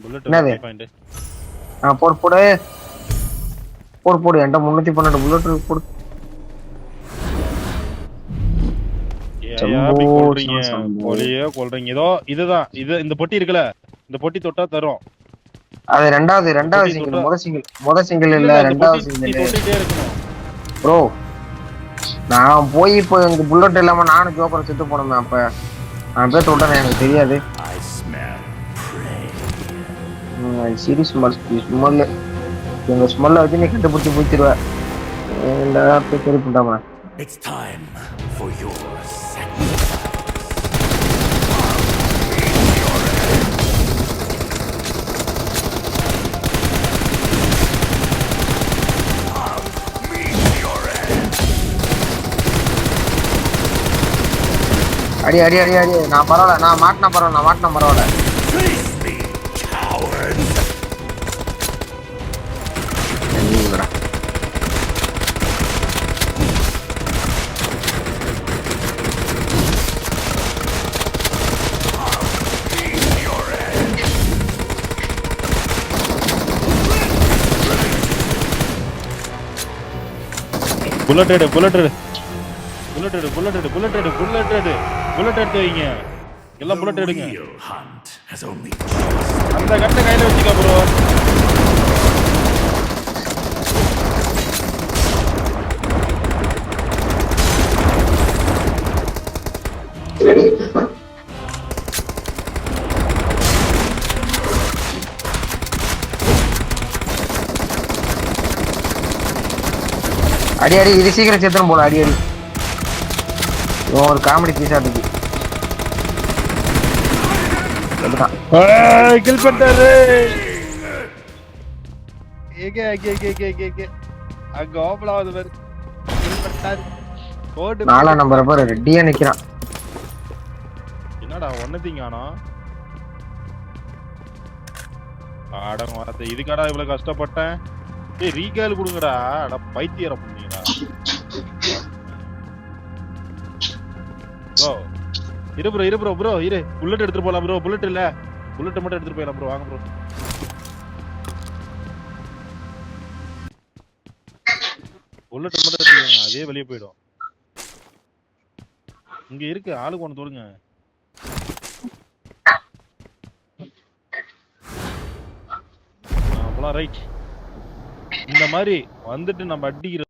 Bullet என்னது point போடு போடு போடு போடு என்கிட்ட 312 புல்லட் போடு. ஏயா சம்போ அப்படி கொல்றீங்க சம்போ. கோழியே கொல்றீங்க. இதோ இதுதான் இது இந்த பொட்டி இருக்குல்ல, இந்த பொட்டி தொட்டா தரும். அது ரெண்டாவது இந்த பொட்டி சிங்கிள், தொட்டா முத சிங்கிள் இல்ல இல்ல, இல்ல இந்த பொட்டி ரெண்டாவது நீ சிங்கிள். தொட்டுட்டே இருக்கணும். ப்ரோ நான் போய் இப்போ எனக்கு புல்லட் இல்லாம நானும் ஜோக்கரை செத்து போனோமே. அப்ப நான் போய் தொட்டேன், எனக்கு தெரியாது. சீரியஸ் ஸ்மெல், எங்க ஸ்மெல்ல வச்சு நீ கண்டுபிடிச்சு போய்த்திருவ. சரி பண்ணாம It's time for your sacrifice. அடி அடி அடி அடி. நான் பரவாயில்ல, நான் மாட்டினா பரவாயில்ல. Face me, coward! புல்லட் எடு வைங்க. எல்லாம் புல்லட் எடுங்க. Real hunt has only அந்த கட்டை கையில வச்சுக்க ப்ரோ. அடி அடி, இது சீக்கிரம் செத்துரும் போல. அடி அடி, ஒரு காமெடி பீஸா இருக்கு. கில் பண்ணிட்டாரு. ஏகே அங்க ஓபலாவது பாரு. கில் பண்ணிட்டாரு. கோட் 4 நம்பர் பாரு, ரெடியா நிக்கிறான். என்னடா ஒன்னதிங்க ஆனா ஆடம் வரது இதுக்கடா இவ்வளவு கஷ்டப்பட்டேன். ஏய் ரீகால் கொடுங்கடா. அட பைத்தியற பண்ணீங்கடா. ப்ரோ ப்ரோ இரு புல்லட் எடுத்துட்டு போலாம் ப்ரோ. புல்லட் இல்ல, புல்லட் மட்டும் எடுத்துட்டு போயிடலாம் ப்ரோ. வாங்க ப்ரோ. புல்லட் மட்டும் எடுத்துக்கோங்க, அதே வெளியே போயிடும். இங்க இருக்கு ஆளுக்கு ஒன்று தொடுங்க. அப்பலாம் ரைட். இந்த மாதிரி வந்துட்டு நம்ம அடிக்கிற